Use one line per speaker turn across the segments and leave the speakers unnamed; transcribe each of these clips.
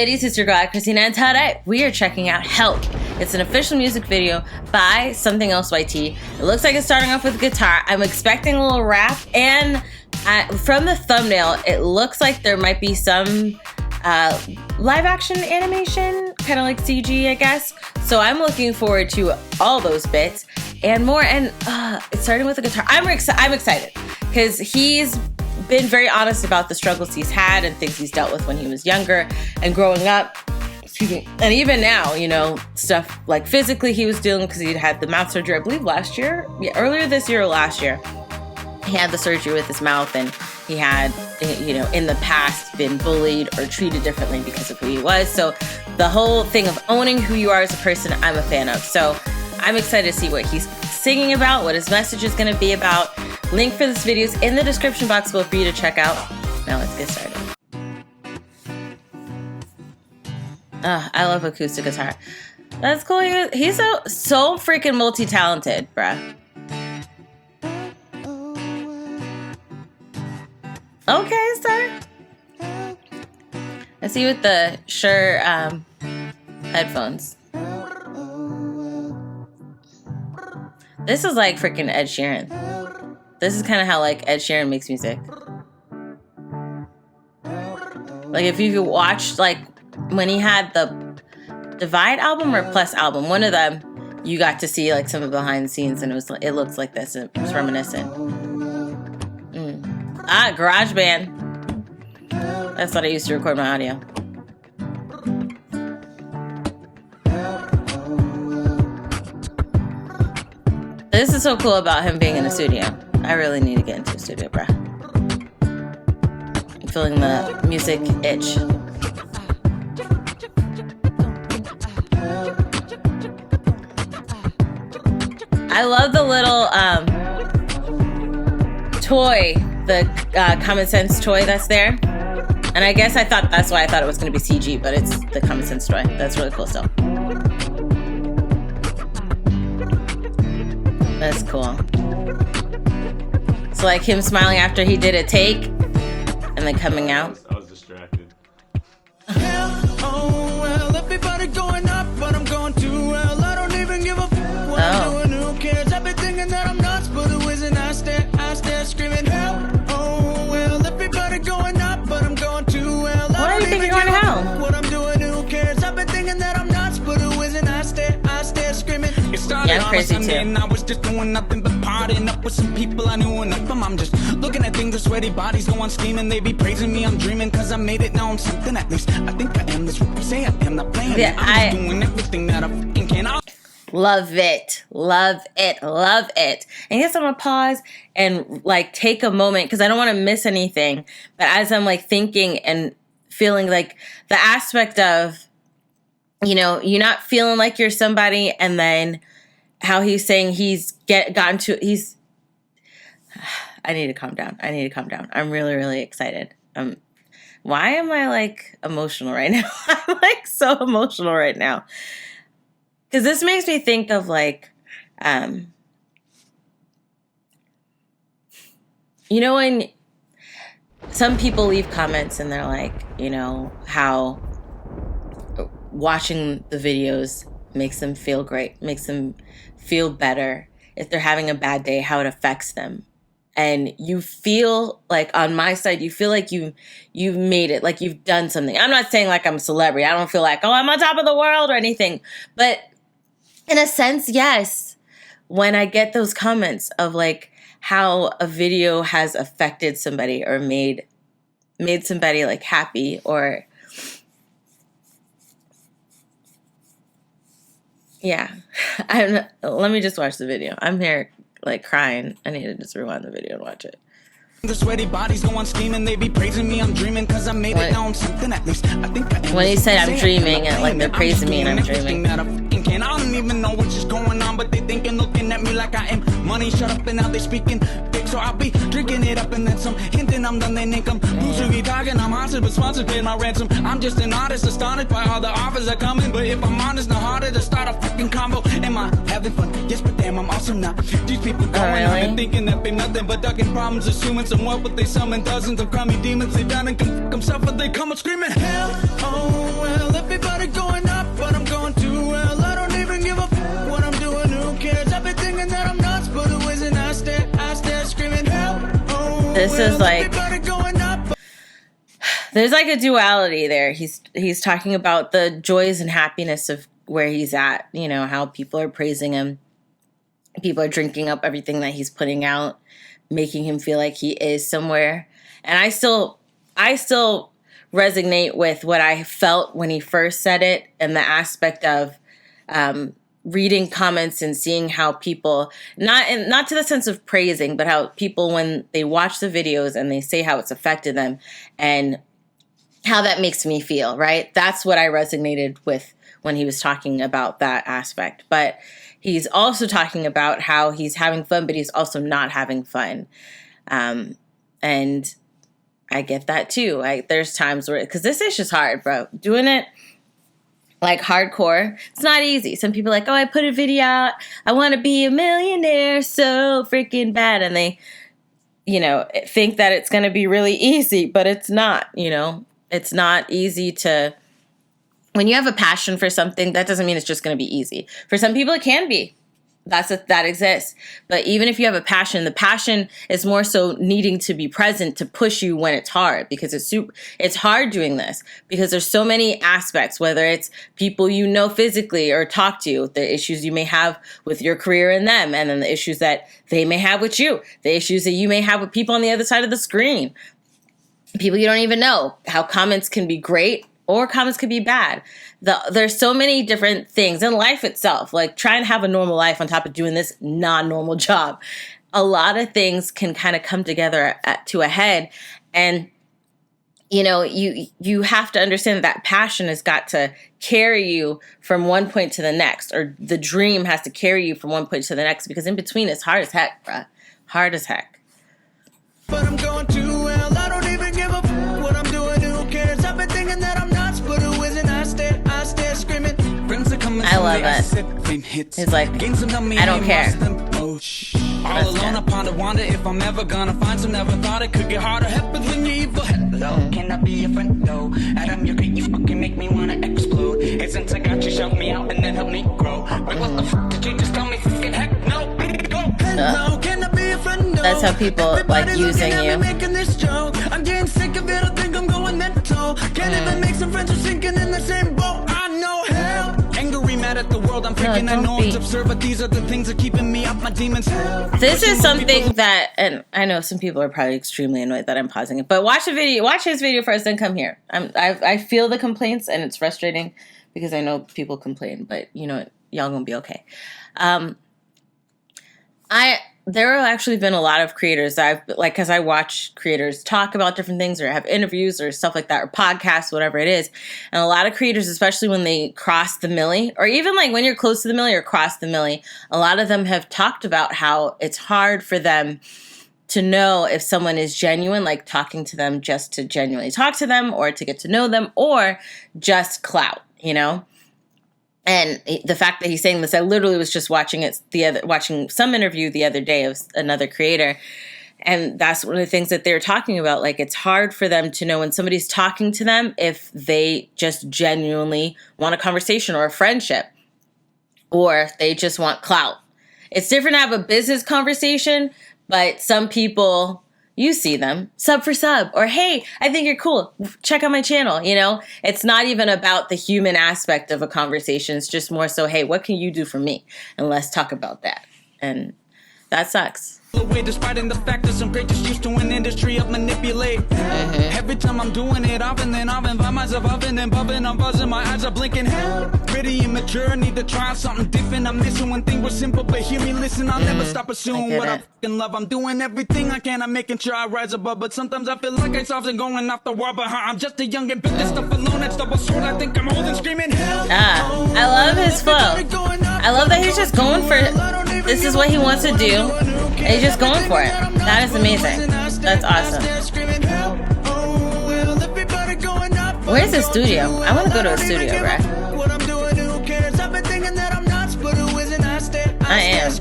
ladies, it's your girl AyChristene, and today we are checking out Help. It's an official music video by SomeThingElseYT. It looks like it's starting off with guitar. I'm expecting a little rap, and from the thumbnail, it looks like there might be some live action animation, kind of like CG, I guess. So I'm looking forward to all those bits and more. And it's starting with the guitar. I'm excited because he's been very honest about the struggles he's had and things he's dealt with when he was younger and growing up. Excuse me. And even now, you know, stuff like physically he was dealing because he'd had the mouth surgery, I believe last year. Yeah, earlier this year or last year. He had the surgery with his mouth, and he had, you know, in the past been bullied or treated differently because of who he was. So the whole thing of owning who you are as a person, I'm a fan of. So I'm excited to see what he's singing about, what his message is going to be about. Link for this video is in the description box below for you to check out. Now let's get started. I love acoustic guitar. That's cool. He's so freaking multi-talented, bruh. Okay, sir. I see you with the Shure headphones. This is like freaking Ed Sheeran. This is kind of how like Ed Sheeran makes music. Like if you watched like when he had the Divide album or Plus album, one of them, you got to see like some of the behind the scenes, and it looks like this. It was reminiscent. GarageBand. That's what I used to record my audio. This is so cool about him being in a studio. I really need to get into a studio, bruh. I'm feeling the music itch. I love the little toy, the Common Sense toy that's there. And I guess that's why I thought it was going to be CG, but it's the Common Sense toy. That's really cool still. That's cool. It's like him smiling after he did a take and then coming out.
I was distracted.
Oh, well, everybody going up, but I'm going too well. I don't even give a fuck what I'm doing. Who cares? I've been thinking that I'm nuts, but who isn't? I stare screaming help. Oh, well, everybody going up, but I'm going too well.
Why do you think you're going to hell?
What I'm doing, who cares? I've been thinking that I'm nuts, but who isn't? I stare screaming.
Yeah, I'm crazy too.
And I was just doing nothing but partying up with some people I knew, and I'm just looking at things, the sweaty bodies go on scheming. They be praising me, I'm dreaming, cause I made it, now I'm something, at least I think I am. This what you say I am, not playing.
Yeah,
I'm just doing everything that I fucking can.
Love it. Love it. Love it. And I guess I'm gonna pause and like take a moment because I don't want to miss anything. But as I'm like thinking and feeling like the aspect of, you know, you're not feeling like you're somebody, and then how he's saying he's gotten to, I need to calm down. I'm really, really excited. Why am I like emotional right now? I'm like so emotional right now. Because this makes me think of like, you know, when some people leave comments and they're like, you know, how watching the videos makes them feel great, makes them feel better. If they're having a bad day, how it affects them. And you feel like on my side, you feel like you've made it, like you've done something. I'm not saying like I'm a celebrity. I don't feel like, oh, I'm on top of the world or anything. But in a sense, yes, when I get those comments of like how a video has affected somebody or made somebody like happy, or yeah, let me just watch the video. I'm here like crying. I need to just rewind the video and watch it.
The sweaty bodies go on scheming, they be praising me, I'm dreaming, cause I made it, now I'm something, at least I think I am.
When he said I'm dreaming, and like they're praising me and I'm dreaming.
I don't even know what's just going on, but they thinking, looking at me like I am money. Shut up, and now they speaking big, so I'll be drinking it up, and then some hinting when I'm done, they nick 'em. Who should be talking? I'm hostage, but sponsors pay my ransom. I'm just an artist, astonished by all the offers that come in. But if I'm honest, not harder to start a fucking combo. Am I having fun? Yes, but damn, I'm awesome now. These people going on and thinking that they nothing but ducking problems, assuming somewhat what they summon. Dozens of crummy demons, they done and can fuck themselves, but they come up screaming hell. Oh well, everybody going up, but I'm going too well. I don't even give a fuck what I'm doing. Who cares? I've been thinking that I'm nuts, but who isn't? I stare screaming hell. Oh,
this is like,
everybody going up.
there's like a duality there. He's talking about the joys and happiness of where he's at, you know, how people are praising him. People are drinking up everything that he's putting out, making him feel like he is somewhere. And I still resonate with what I felt when he first said it, and the aspect of reading comments and seeing how people, not to the sense of praising, but how people, when they watch the videos and they say how it's affected them and how that makes me feel, right? That's what I resonated with when he was talking about that aspect. But he's also talking about how he's having fun, but he's also not having fun. And I get that too. There's times where, because this is just hard, bro. Doing it like hardcore, it's not easy. Some people are like, oh, I put a video out, I want to be a millionaire so freaking bad. And they, you know, think that it's going to be really easy, but it's not, you know. It's not easy to, when you have a passion for something, that doesn't mean it's just going to be easy. For some people, it can be. That exists. But even if you have a passion, the passion is more so needing to be present to push you when it's hard, because it's hard doing this because there's so many aspects, whether it's people you know physically or talk to, the issues you may have with your career and them, and then the issues that they may have with you, the issues that you may have with people on the other side of the screen, people you don't even know, how comments can be great or comments could be bad. There's so many different things in life itself, like trying to have a normal life on top of doing this non-normal job. A lot of things can kind of come together to a head. And, you know, you have to understand that passion has got to carry you from one point to the next, or the dream has to carry you from one point to the next, because in between it's hard as heck, bruh. Hard as heck.
But I'm going too well. I don't even give a fuck what I'm doing. Who cares? I've been thinking that I'm nuts, but who isn't? I stare screaming.
I love it. He's like, I don't care.
All alone upon the wonder if I'm ever gonna find some. Never thought it could get harder. Happens when you evil. Hello, can I be your friend though? Adam, you're great. You fucking make me wanna explode. Hey, since I got you, shout me out and then help me grow. Wait, what the fuck did you just tell me? Fucking heck no. Hello, can I be your friend though?
That's how people like using you.
Making this joke. I'm getting sick of it. I think I'm going mental. Can't even make some friends who sinking in the same boat. I know hell. Angry, mad at the world. I'm thinking I know it's absurd, but these are the things that keeping me up. My demons.
This is something that, and I know some people are probably extremely annoyed that I'm pausing it, but watch his video first, then come here. I feel the complaints, and it's frustrating because I know people complain, but you know what? Y'all gonna be okay. There have actually been a lot of creators that I've, like, because I watch creators talk about different things or have interviews or stuff like that, or podcasts, whatever it is. And a lot of creators, especially when they cross the milli, or even like when you're close to the milli or cross the milli, a lot of them have talked about how it's hard for them to know if someone is genuine, like talking to them just to genuinely talk to them or to get to know them, or just clout, you know? And the fact that he's saying this, I literally was just watching some interview the other day of another creator. And that's one of the things that they're talking about. Like, it's hard for them to know when somebody's talking to them if they just genuinely want a conversation or a friendship, or if they just want clout. It's different to have a business conversation, but some people, you see them sub for sub, or hey, I think you're cool, check out my channel. You know, it's not even about the human aspect of a conversation. It's just more so, hey, what can you do for me? And let's talk about that. And that sucks.
Away, despite the fact that some great just used to an industry of manipulate. Every time I'm doing it, often then I've invited myself up and then bubbling, I'm buzzing, my eyes are blinking. Hell, pretty immature, need to try something different. I'm missing when things were simple, but hear me listen, I'll never stop pursuing what I fucking love. I'm doing everything I can, I'm making sure I rise above, but sometimes I feel like I'm often going off the wall. But I'm just a young and built this stuff alone. That's double sword. I think I'm holding, screaming hell.
I love his flow. I love that he's just going for it. This is what he wants to do. And he's just going for it. That is amazing. That's awesome. Where's the studio? I want to go to a studio, bruh. I am.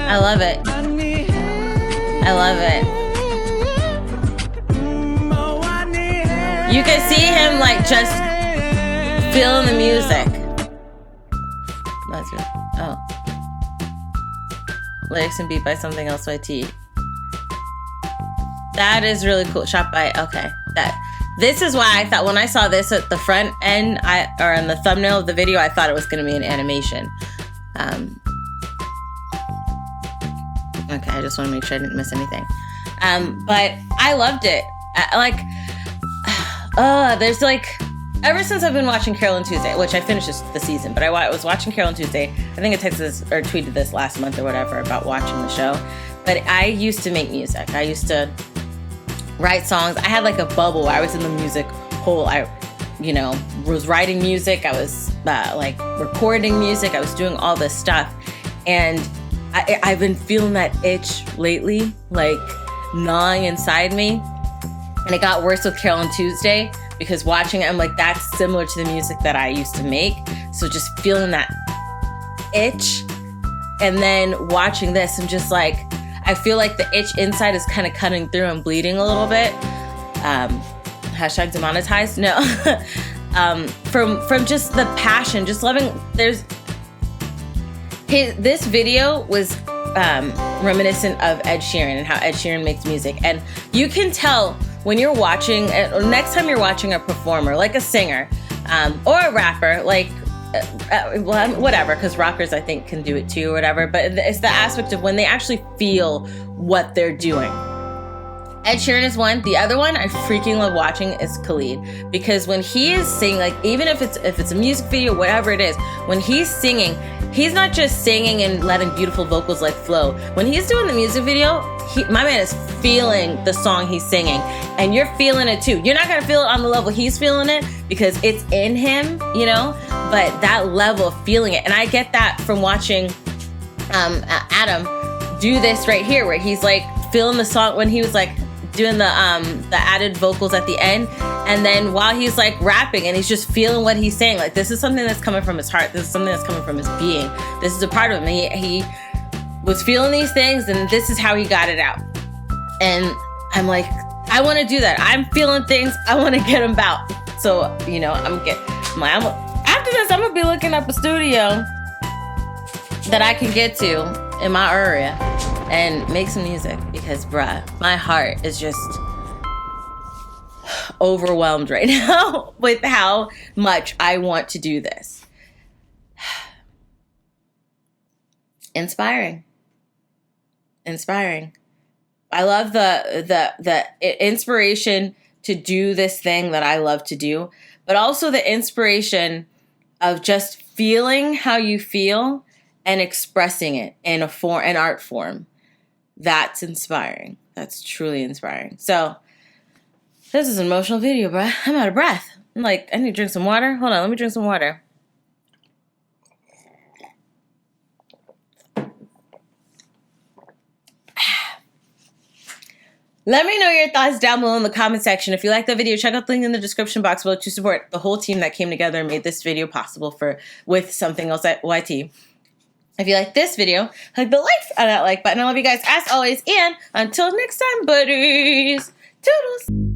I love it. I love it. You can see him like just feeling the music. That's good. Oh. Lyrics and beat by SomeThingElseYT. That is really cool. Shot by, okay. This is why I thought when I saw this at the front end, or in the thumbnail of the video, I thought it was going to be an animation. Okay, I just want to make sure I didn't miss anything. But I loved it. There's like, ever since I've been watching Carol and Tuesday, which I finished the season, but I was watching Carol and Tuesday. I think I texted this or tweeted this last month or whatever about watching the show. But I used to make music. I used to write songs. I had like a bubble where I was in the music hole. I was writing music. I was like recording music. I was doing all this stuff. And I've been feeling that itch lately, like gnawing inside me. And it got worse with Carol and Tuesday because watching it, I'm like, that's similar to the music that I used to make. So just feeling that itch. And then watching this, I'm just like, I feel like the itch inside is kind of cutting through and bleeding a little bit. Hashtag demonetized. No. From just the passion, just loving, this video was reminiscent of Ed Sheeran and how Ed Sheeran makes music. And you can tell when you're watching, or next time you're watching a performer, like a singer or a rapper, like, whatever, because rockers I think can do it too or whatever, but it's the aspect of when they actually feel what they're doing. Ed Sheeran is one. The other one I freaking love watching is Khalid, because when he is singing, like even if it's a music video, whatever it is, when he's singing, he's not just singing and letting beautiful vocals like flow. When he's doing the music video, my man is feeling the song he's singing, and you're feeling it too. You're not gonna feel it on the level he's feeling it because it's in him, but that level of feeling it. And I get that from watching Adam do this right here, where he's like feeling the song when he was like doing the added vocals at the end, and then while he's like rapping and he's just feeling what he's saying, like this is something that's coming from his heart, this is something that's coming from his being, this is a part of him. He was feeling these things, and this is how he got it out. And I'm like, I want to do that. I'm feeling things, I want to get them out. So after this, I'm gonna be looking up a studio that I can get to in my area and make some music, because bruh, my heart is just overwhelmed right now with how much I want to do this. Inspiring. I love the inspiration to do this thing that I love to do, but also the inspiration of just feeling how you feel and expressing it in an art form. That's inspiring. That's truly inspiring. So this is an emotional video, bro. I'm out of breath. I'm like, I need to drink some water. Hold on, let me drink some water. Let me know your thoughts down below in the comment section. If you like the video, check out the link in the description box below to support the whole team that came together and made this video possible with Something Else YT. If you like this video, click the like button. I love you guys as always. And until next time, buddies. Toodles.